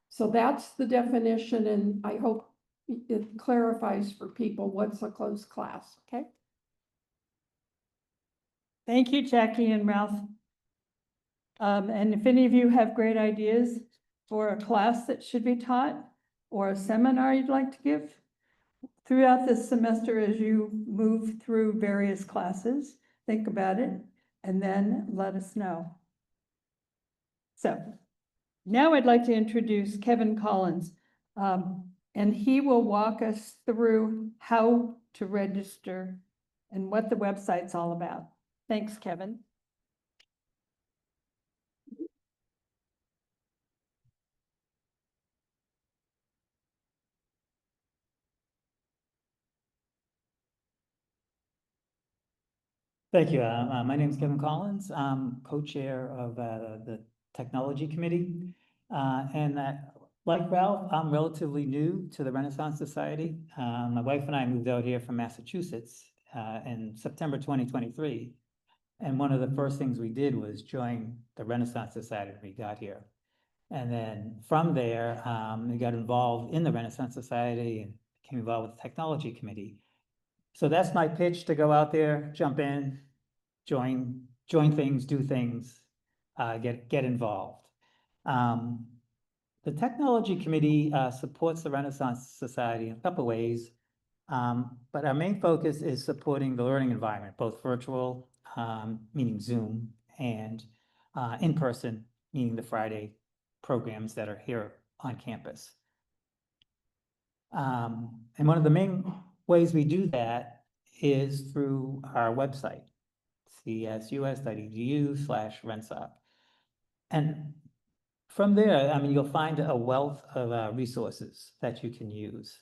So that's the definition, and I hope it clarifies for people what's a closed class, okay? Thank you, Jackie and Ralph. And if any of you have great ideas for a class that should be taught or a seminar you'd like to give throughout this semester as you move through various classes, think about it and then let us know. So now I'd like to introduce Kevin Collins, and he will walk us through how to register and what the website's all about. Thanks, Kevin. Thank you. My name is Kevin Collins. I'm co-chair of the Technology Committee. Like Ralph, I'm relatively new to the Renaissance Society. My wife and I moved out here from Massachusetts in September 2023. And one of the first things we did was join the Renaissance Society when we got here. And then from there, we got involved in the Renaissance Society and became involved with the Technology Committee. So that's my pitch, to go out there, jump in, join things, do things, get involved. The Technology Committee supports the Renaissance Society in a couple of ways, but our main focus is supporting the learning environment, both virtual, meaning Zoom, and in person, meaning the Friday programs that are here on campus. And one of the main ways we do that is through our website, csus.edu/RenSoc. And from there, I mean, you'll find a wealth of resources that you can use.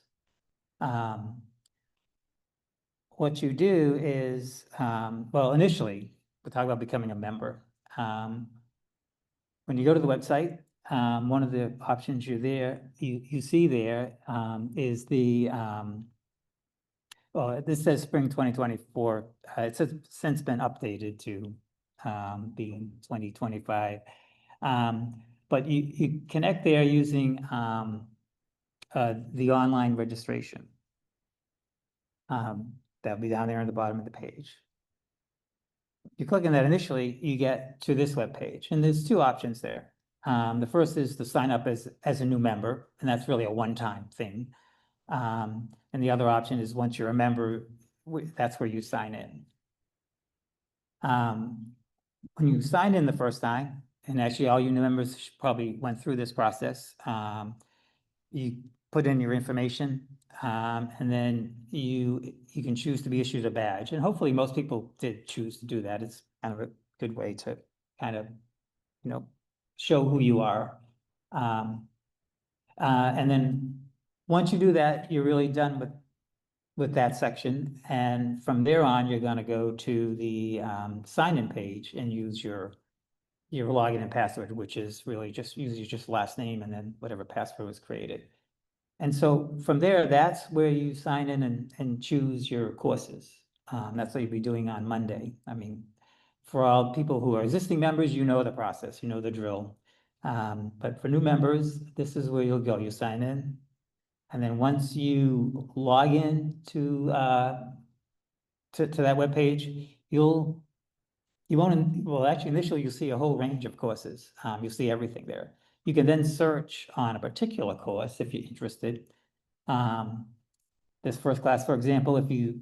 What you do is, well, initially, we'll talk about becoming a member. When you go to the website, one of the options you see there is the well, this says spring 2024. It's since been updated to being 2025. But you connect there using the online registration. That'll be down there on the bottom of the page. You click on that initially, you get to this web page, and there's two options there. The first is to sign up as a new member, and that's really a one-time thing. And the other option is once you're a member, that's where you sign in. When you sign in the first time, and actually all you new members probably went through this process, you put in your information, and then you can choose to be issued a badge. And hopefully most people did choose to do that. It's kind of a good way to kind of, show who you are. And then once you do that, you're really done with that section. And from there on, you're going to go to the sign-in page and use your login and password, which is really just last name and then whatever password was created. And so from there, that's where you sign in and choose your courses. That's what you'll be doing on Monday. I mean, for all people who are existing members, you know the process, you know the drill. But for new members, this is where you'll go. You sign in. And then once you log in to that webpage, you won't, well, actually initially you'll see a whole range of courses. You'll see everything there. You can then search on a particular course if you're interested. This first class, for example, if you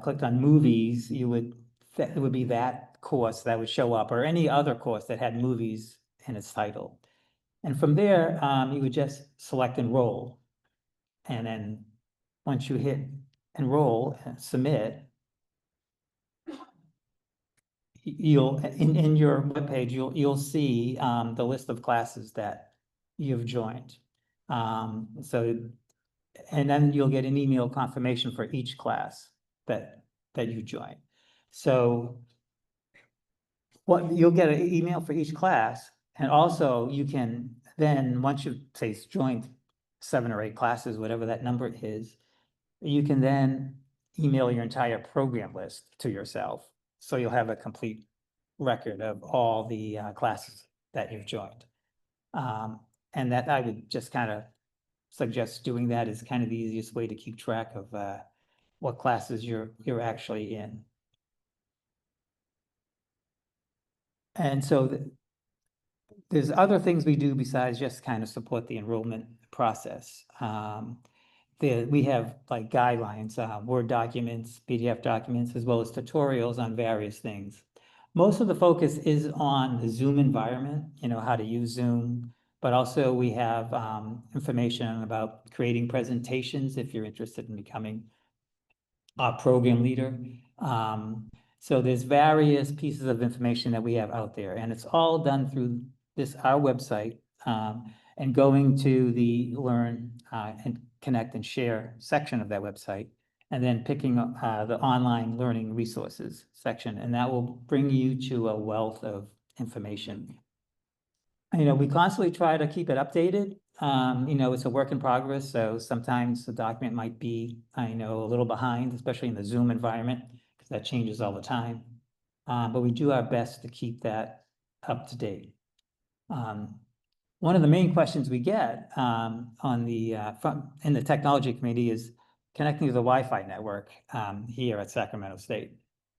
clicked on movies, it would be that course that would show up, or any other course that had movies in its title. And from there, you would just select enroll. And then once you hit enroll and submit, you'll in your webpage, you'll see the list of classes that you've joined. And then you'll get an email confirmation for each class that you join. So you'll get an email for each class, and also you can then, once you say joined 7 or 8 classes, whatever that number is, You can then email your entire program list to yourself. So you'll have a complete record of all the classes that you've joined. And that I would just kind of suggest doing that is kind of the easiest way to keep track of what classes you're actually in. And so there's other things we do besides just kind of support the enrollment process. We have like guidelines, Word documents, PDF documents, as well as tutorials on various things. Most of the focus is on the Zoom environment, how to use Zoom, but also we have information about creating presentations if you're interested in becoming a program leader. So there's various pieces of information that we have out there, and it's all done through our website, and going to the Learn and Connect and Share section of that website, and then picking up the online learning resources section, and that will bring you to a wealth of information. We constantly try to keep it updated. It's a work in progress, so sometimes the document might be, a little behind, especially in the Zoom environment, because that changes all the time. But we do our best to keep that up to date. One of the main questions we get in the technology committee is connecting to the Wi-Fi network here at Sacramento State.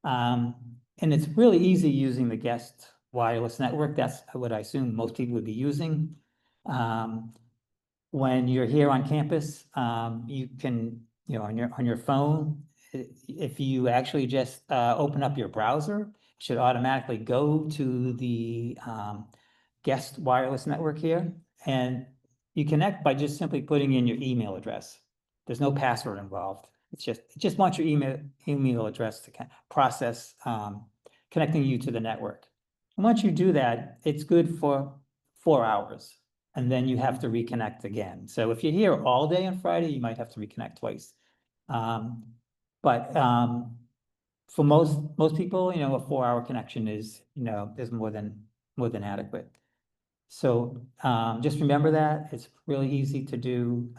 And it's really easy using the guest wireless network. That's what I assume most people would be using. When you're here on campus, you can, on your phone, if you actually just open up your browser, it should automatically go to the guest wireless network here, and you connect by just simply putting in your email address. There's no password involved. It just wants your email address to process connecting you to the network. And once you do that, it's good for 4 hours, and then you have to reconnect again. So if you're here all day on Friday, you might have to reconnect twice. But for most people, a 4-hour connection is more than adequate. So just remember that it's really easy to do,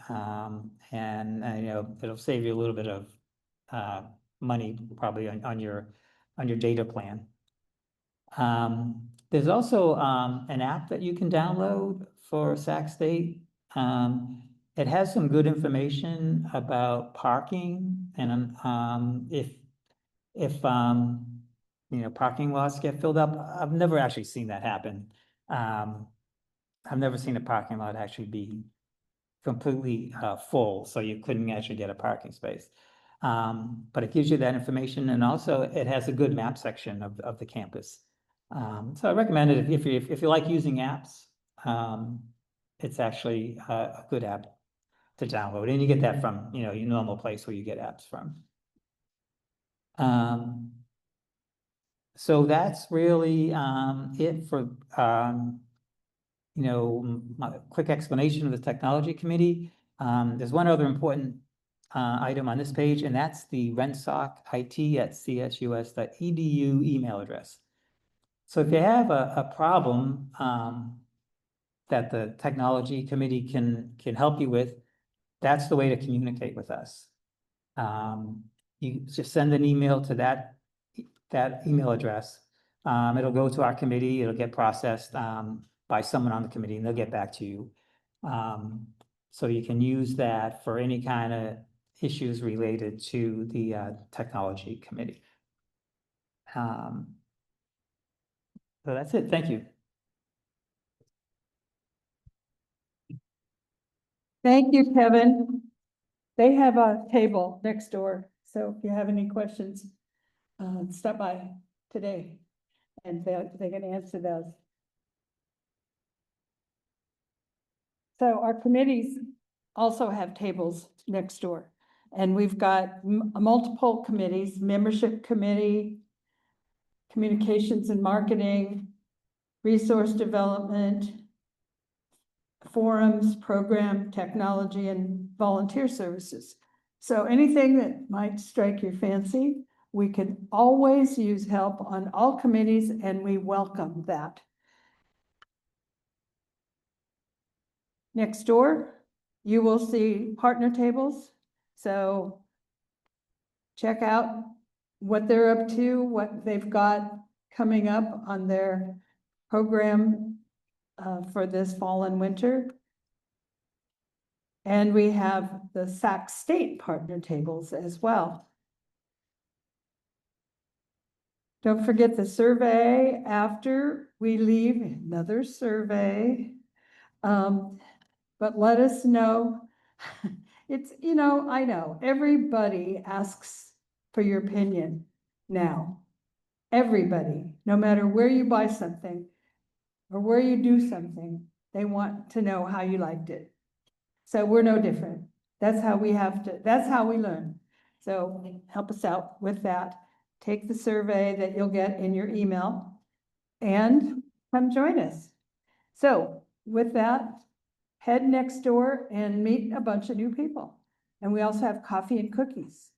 and it'll save you a little bit of money probably on your data plan. There's also an app that you can download for Sac State. It has some good information about parking, and if parking lots get filled up. I've never actually seen that happen. I've never seen a parking lot actually be completely full, so you couldn't actually get a parking space. But it gives you that information, and also it has a good map section of the campus. So I recommend it if you like using apps. It's actually a good app to download, and you get that from your normal place where you get apps from. So that's really it for my quick explanation of the technology committee. There's one other important item on this page, and that's the rensocit@csus.edu email address. So if you have a problem that the technology committee can help you with, that's the way to communicate with us. You just send an email to that email address. It'll go to our committee, it'll get processed by someone on the committee, and they'll get back to you. So you can use that for any kind of issues related to the technology committee. So that's it. Thank you. Thank you, Kevin. They have a table next door, so if you have any questions, stop by today and they can answer those. So our committees also have tables next door, and we've got multiple committees: membership committee, communications and marketing, resource development, forums, program, technology, and volunteer services. So anything that might strike your fancy, we can always use help on all committees, and we welcome that. Next door, you will see partner tables. So check out what they're up to, what they've got coming up on their program for this fall and winter. And we have the Sac State partner tables as well. Don't forget the survey after we leave, another survey. But let us know. It's, you know, I know, everybody asks for your opinion now. Everybody, no matter where you buy something or where you do something, they want to know how you liked it. So we're no different. That's how we have to, that's how we learn. So help us out with that. Take the survey that you'll get in your email and come join us. So with that, head next door and meet a bunch of new people. And we also have coffee and cookies.